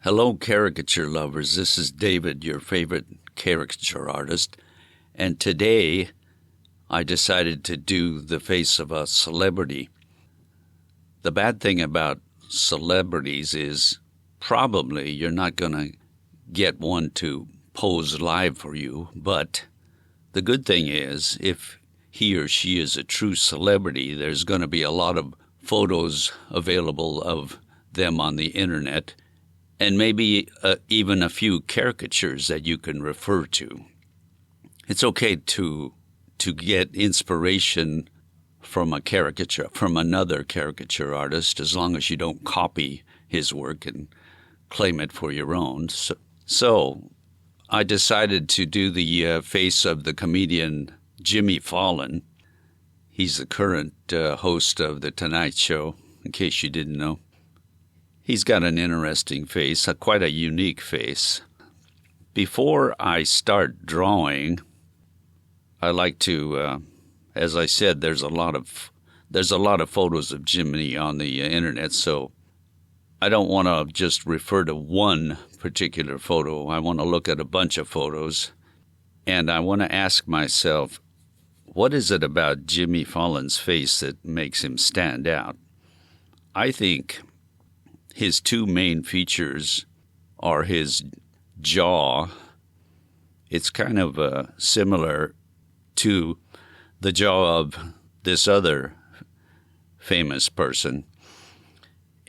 Hello, caricature lovers. This is David, your favorite caricature artist. And today I decided to do the face of a celebrity. The bad thing about celebrities is probably you're not going to get one to pose live for you. But the good thing is if he or she is a true celebrity, there's going to be a lot of photos available of them on the internet, and maybe even a few caricatures that you can refer to. It's okay to get inspiration from a caricature, from another caricature artist, as long as you don't copy his work and claim it for your own. So I decided to do the face of the comedian Jimmy Fallon. He's the current host of The Tonight Show, in case you didn't know. He's got an interesting face, quite a unique face. Before I start drawing, I like to, as I said, there's a lot of photos of Jimmy on the internet, so I don't want to just refer to one particular photo. I want to look at a bunch of photos, and I want to ask myself, what is it about Jimmy Fallon's face that makes him stand out? I think his two main features are his jaw. It's kind of similar to the jaw of this other famous person.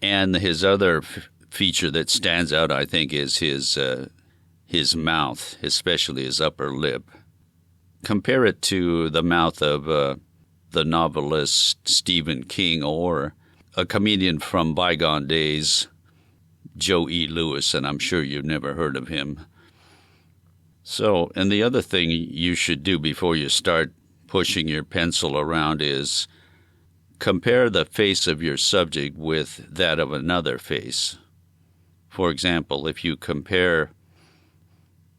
And his other feature that stands out, I think, is his mouth, especially his upper lip. Compare it to the mouth of the novelist Stephen King or a comedian from bygone days, Joe E. Lewis, and I'm sure you've never heard of him. So, and the other thing you should do before you start pushing your pencil around is compare the face of your subject with that of another face. For example, if you compare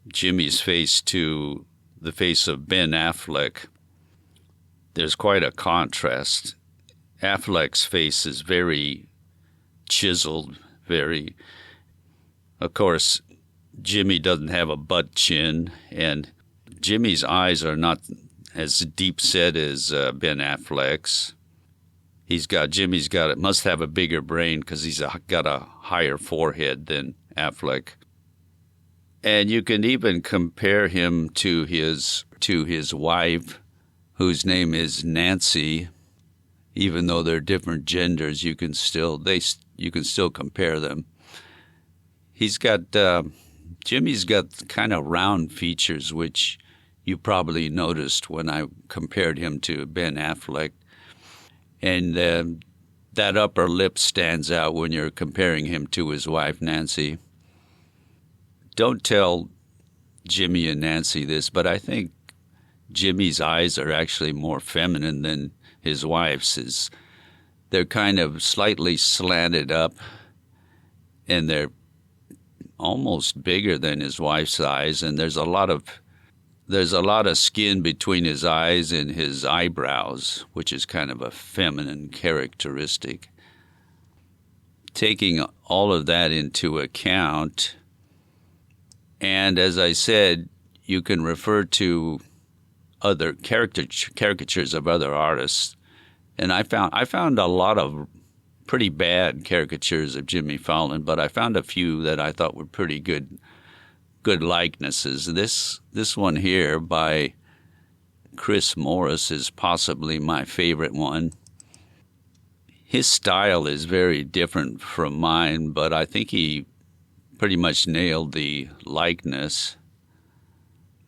Jimmy's face to the face of Ben Affleck, there's quite a contrast. Affleck's face is very chiseled, of course, Jimmy doesn't have a butt chin, and Jimmy's eyes are not as deep set as Ben Affleck's. Must have a bigger brain because he's got a higher forehead than Affleck. And you can even compare him to his wife, whose name is Nancy. Even though they're different genders, you can still compare them. Jimmy's got kind of round features, which you probably noticed when I compared him to Ben Affleck. And that upper lip stands out when you're comparing him to his wife, Nancy. Don't tell Jimmy and Nancy this, but I think Jimmy's eyes are actually more feminine than his wife's. They're kind of slightly slanted up, and they're almost bigger than his wife's eyes, and there's a lot of skin between his eyes and his eyebrows, which is kind of a feminine characteristic. Taking all of that into account, and as I said, you can refer to other caricatures of other artists, and I found a lot of pretty bad caricatures of Jimmy Fallon, but I found a few that I thought were pretty good likenesses. This one here by Chris Morris is possibly my favorite one. His style is very different from mine, but I think he pretty much nailed the likeness.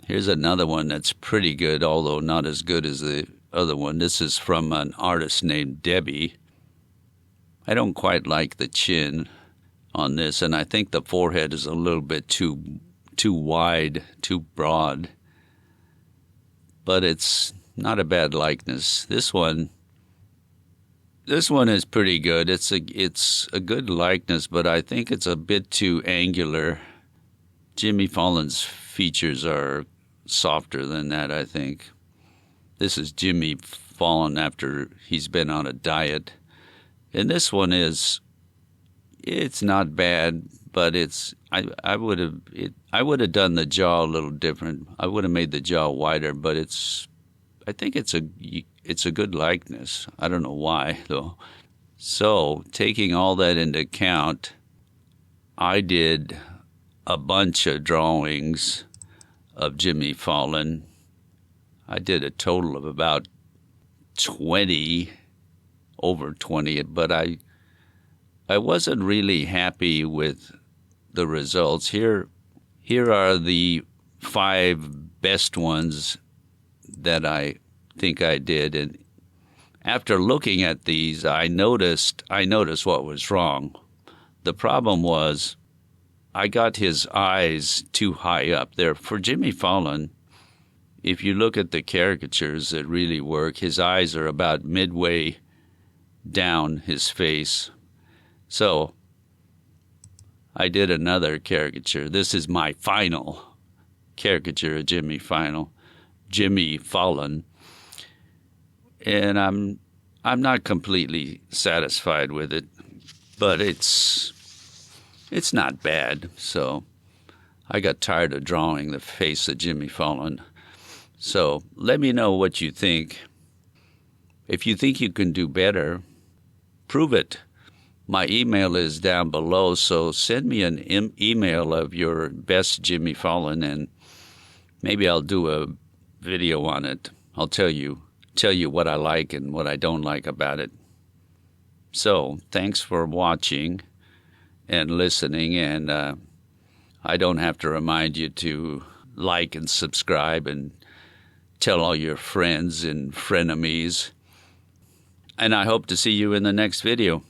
Here's another one that's pretty good, although not as good as the other one. This is from an artist named Debbie. I don't quite like the chin on this, and I think the forehead is a little bit too wide, too broad. But it's not a bad likeness. This one is pretty good. It's a good likeness, but I think it's a bit too angular. Jimmy Fallon's features are softer than that, I think. This is Jimmy Fallon after he's been on a diet. And this one is, It's not bad, but I would have done the jaw a little different. I would have made the jaw wider, but I think it's a good likeness. I don't know why though. So, taking all that into account, I did a bunch of drawings of Jimmy Fallon. I did a total of about 20, over 20, but I wasn't really happy with the results. Here are the 5 best ones that I think I did, and after looking at these, I noticed what was wrong. The problem was I got his eyes too high up there. For Jimmy Fallon, if you look at the caricatures that really work, his eyes are about midway down his face. So I did another caricature. This is my final caricature of Jimmy Fallon. And I'm not completely satisfied with it, but it's not bad. So I got tired of drawing the face of Jimmy Fallon. So let me know what you think. If you think you can do better, prove it. My email is down below, so send me an email of your best Jimmy Fallon, and maybe I'll do a video on it. I'll tell you what I like and what I don't like about it. So, thanks for watching and listening, and I don't have to remind you to like and subscribe and tell all your friends and frenemies. And I hope to see you in the next video.